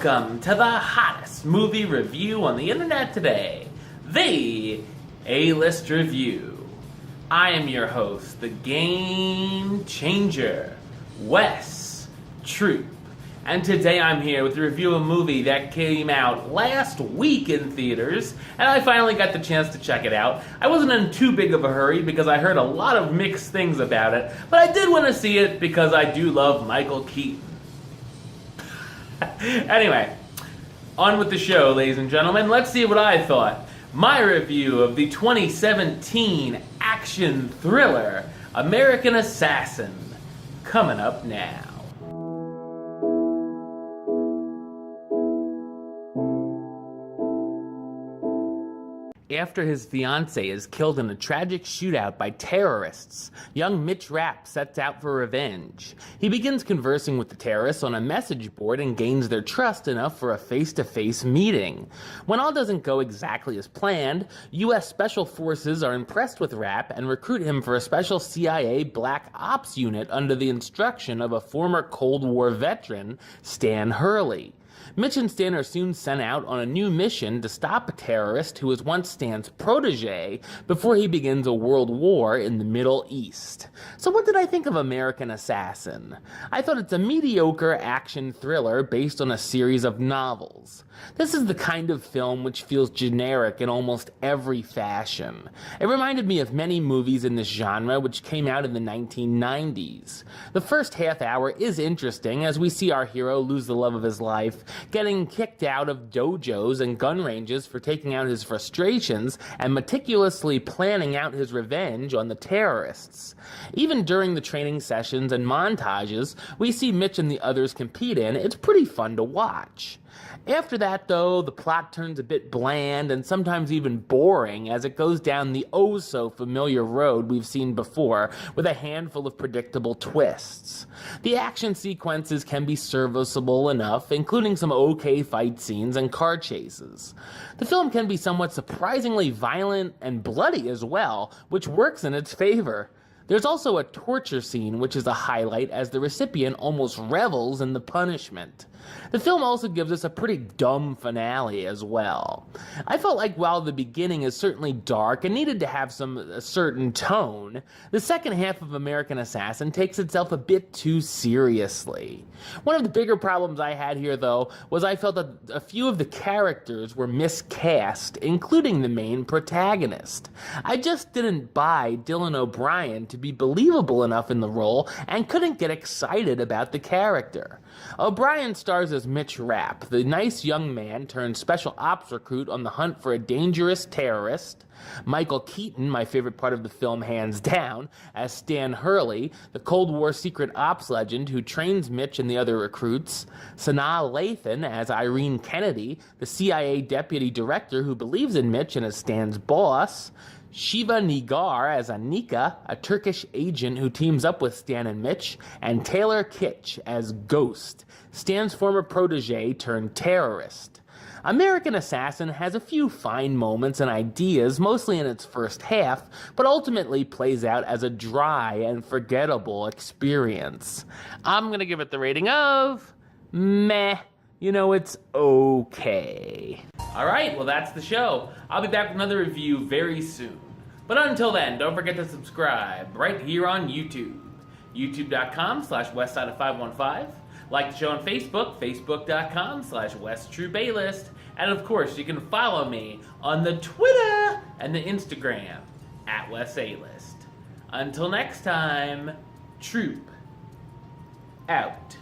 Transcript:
Welcome to the hottest movie review on the internet today, the A-List Review. I am your host, the Game Changer, Wes Troop. And today I'm here with a review of a movie that came out last week in theaters, and I finally got the chance to check it out. I wasn't in too big of a hurry because I heard a lot of mixed things about it, but I did want to see it because I do love Michael Keaton. Anyway, on with the show, ladies and gentlemen. Let's see what I thought. My review of the 2017 action thriller, American Assassin, coming up now. After his fiancée is killed in a tragic shootout by terrorists, young Mitch Rapp sets out for revenge. He begins conversing with the terrorists on a message board and gains their trust enough for a face-to-face meeting. When all doesn't go exactly as planned, U.S. Special Forces are impressed with Rapp and recruit him for a special CIA Black Ops unit under the instruction of a former Cold War veteran, Stan Hurley. Mitch and Stan are soon sent out on a new mission to stop a terrorist who was once Stan's protege before he begins a world war in the Middle East. So what did I think of American Assassin? I thought it's a mediocre action thriller based on a series of novels. This is the kind of film which feels generic in almost every fashion. It reminded me of many movies in this genre which came out in the 1990s. The first half hour is interesting as we see our hero lose the love of his life, getting kicked out of dojos and gun ranges for taking out his frustrations and meticulously planning out his revenge on the terrorists. Even during the training sessions and montages we see Mitch and the others compete in, it's pretty fun to watch. After that, though, the plot turns a bit bland and sometimes even boring as it goes down the oh-so-familiar road we've seen before with a handful of predictable twists. The action sequences can be serviceable enough, including some okay fight scenes and car chases. The film can be somewhat surprisingly violent and bloody as well, which works in its favor. There's also a torture scene which is a highlight as the recipient almost revels in the punishment. The film also gives us a pretty dumb finale as well. I felt like while the beginning is certainly dark and needed to have a certain tone, the second half of American Assassin takes itself a bit too seriously. One of the bigger problems I had here, though, was I felt that a few of the characters were miscast, including the main protagonist. I just didn't buy Dylan O'Brien to be believable enough in the role and couldn't get excited about the character. O'Brien stars as Mitch Rapp, the nice young man turned special ops recruit on the hunt for a dangerous terrorist. Michael Keaton, my favorite part of the film hands down, as Stan Hurley, the Cold War secret ops legend who trains Mitch and the other recruits. Sanaa Lathan as Irene Kennedy, the CIA deputy director who believes in Mitch and is Stan's boss. Shiva Nigar as Anika, a Turkish agent who teams up with Stan and Mitch, and Taylor Kitsch as Ghost, Stan's former protege turned terrorist. American Assassin has a few fine moments and ideas, mostly in its first half, but ultimately plays out as a dry and forgettable experience. I'm gonna give it the rating of meh. It's okay. Alright, well that's the show. I'll be back with another review very soon. But until then, don't forget to subscribe right here on YouTube. youtube.com/westside515. Like the show on Facebook, facebook.com/WesTrueBaylist. And of course, you can follow me on the Twitter and the Instagram @WesAList. Until next time, Troop out.